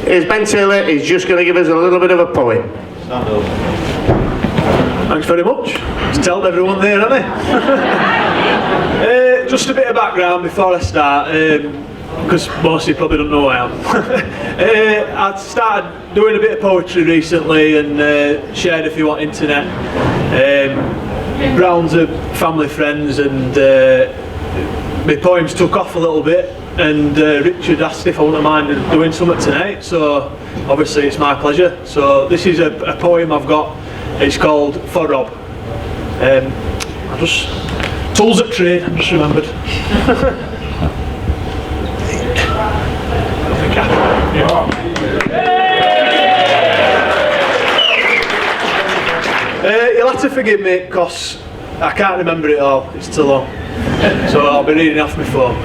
Here's Ben Taylor, he's just going to give us a little bit of a poem. Stand up. Thanks very much. Just told everyone there, haven't I? Just a bit of background before I start, because most of you probably don't know who I am. I started doing a bit of poetry recently and shared a few on internet. Rounds of family friends, and my poems took off a little bit, and Richard asked if I wouldn't mind doing something tonight, so obviously it's my pleasure. So this is a poem I've got. It's called For Rob. I just tools at trade, I just remembered. You'll have to forgive me because I can't remember it all, it's too long. So I'll be reading off my phone.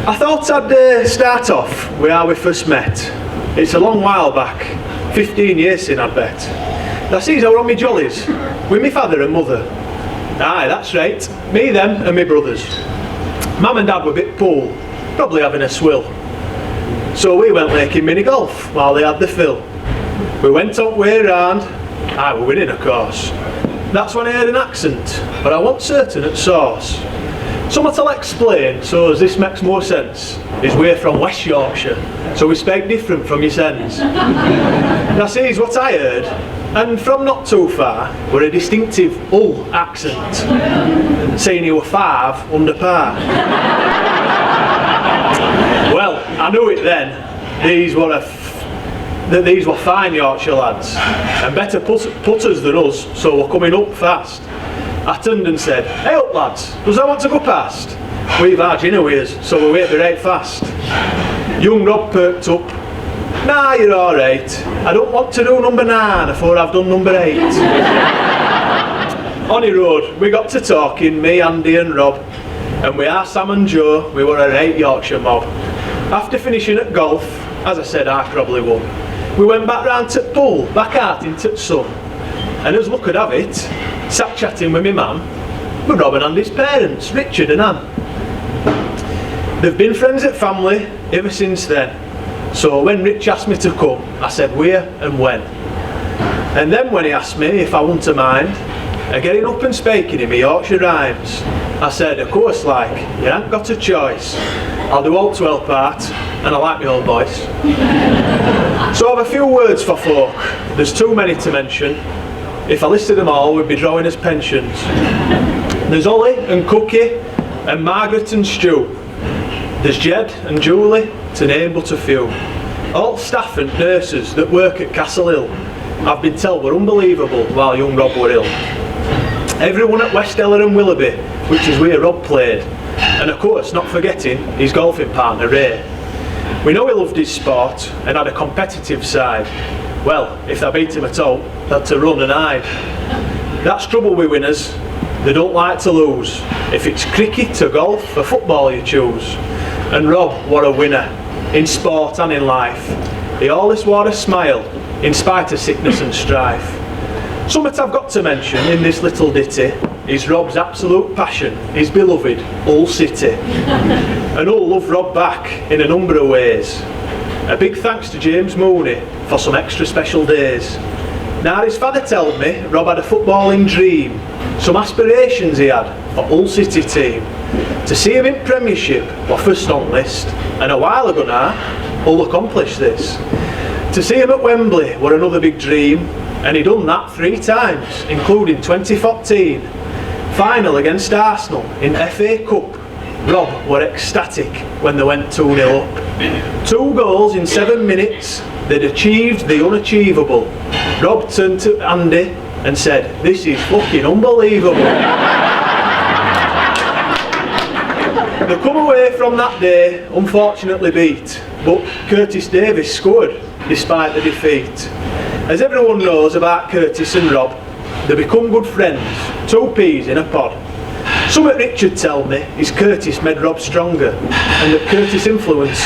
I thought I'd start off with how we first met. It's a long while back, 15 years since I'd bet. I sees I were on my jollies with my father and mother. Aye, that's right, me, them and my brothers. Mum and Dad were a bit poor, probably having a swill. So we went laking mini golf while they had the fill. We went up way round, I were winning of course. That's when I heard an accent, but I wasn't certain at source. Somewhat I'll explain, so as this makes more sense, is we're from West Yorkshire, so we speak different from your sens. Now sees what I heard, and from not too far, were a distinctive Hull accent, saying you were 5 under par. Well, I knew it then, these were fine Yorkshire lads, and better putters than us, so we're coming up fast. I turned and said, "Hey up lads, does I want to go past? We've our dinner with us, so we'll wait right fast." Young Rob perked up, "Nah, you're alright, I don't want to do number 9 before I've done number 8. On the road, we got to talking, me, Andy and Rob, and with our Sam and Joe, we were a right Yorkshire mob. After finishing at golf, as I said, I probably won. We went back round to pool, back out into the sun, and as luck could have it, sat chatting with my mum, with Rob and Andy's parents, Richard and Anne. They've been friends at family ever since then, so when Rich asked me to come, I said where and when. And then when he asked me if I wouldn't mind, getting up and speaking in my Yorkshire rhymes, I said, of course like, you ain't got a choice. I'll do all 12 part, and I like my old voice. So I have a few words for folk, there's too many to mention. If I listed them all, we'd be drawing as pensions. There's Ollie and Cookie, and Margaret and Stu. There's Jed and Julie, to name but a few. All staff and nurses that work at Castle Hill, I've been told were unbelievable while young Rob were ill. Everyone at West Ella and Willoughby, which is where Rob played. And of course, not forgetting his golfing partner Ray. We know he loved his sport and had a competitive side. Well, if they beat him at all, they had to run and hide. That's trouble with winners, they don't like to lose. If it's cricket or golf or football you choose. And Rob, what a winner, in sport and in life. He always wore a smile, in spite of sickness and strife. Something I've got to mention in this little ditty is Rob's absolute passion, his beloved Hull City. And Hull love Rob back in a number of ways. A big thanks to James Mooney for some extra special days. Now his father told me Rob had a footballing dream, some aspirations he had for Hull City team. To see him in Premiership were first on list, and a while ago now, Hull accomplished this. To see him at Wembley were another big dream, and he done that 3 times, including 2014. Final against Arsenal in FA Cup. Rob were ecstatic when they went 2-0 up. 2 goals in 7 minutes, they'd achieved the unachievable. Rob turned to Andy and said, "This is fucking unbelievable." They come away from that day unfortunately beat, but Curtis Davis scored despite the defeat. As everyone knows about Curtis and Rob, they become good friends, 2 peas in a pod. Something Richard told me is Curtis made Rob stronger, and that Curtis' influence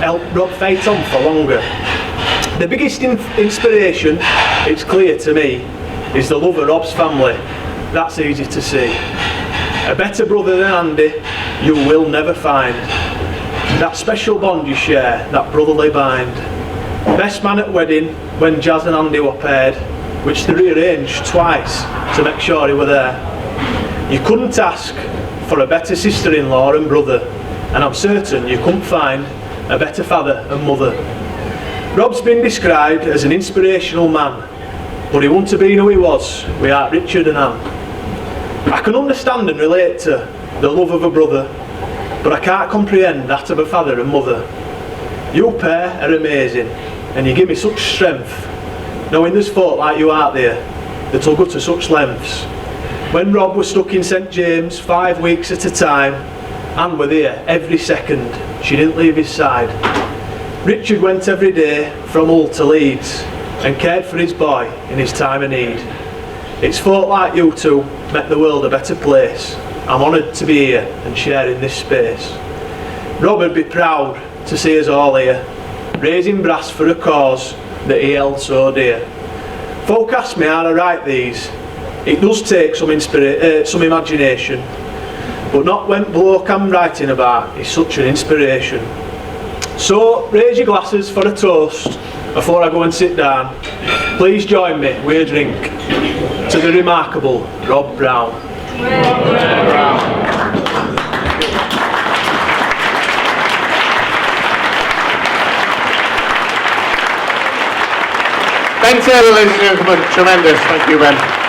helped Rob fight on for longer. The biggest inspiration, it's clear to me, is the love of Rob's family. That's easy to see. A better brother than Andy, you will never find. That special bond you share, that brotherly bind. Best man at wedding when Jazz and Andy were paired, which they rearranged twice to make sure he were there. You couldn't ask for a better sister-in-law and brother, and I'm certain you couldn't find a better father and mother. Rob's been described as an inspirational man, but he wouldn't have been who he was without Richard and Anne. I can understand and relate to the love of a brother, but I can't comprehend that of a father and mother. You pair are amazing, and you give me such strength, knowing there's folk like you out there that'll go to such lengths. When Rob was stuck in St James 5 weeks at a time, Anne were there every second. She didn't leave his side. Richard went every day from Hull to Leeds and cared for his boy in his time of need. It's folk like you two make the world a better place. I'm honoured to be here and sharing this space. Rob would be proud to see us all here, raising brass for a cause that he held so dear. Folk ask me how I write these. It does take some imagination, but not when bloke I'm writing about is such an inspiration. So raise your glasses for a toast before I go and sit down. Please join me with a drink to the remarkable Rob Brown. Ben Taylor, ladies and gentlemen, tremendous. Thank you, Ben.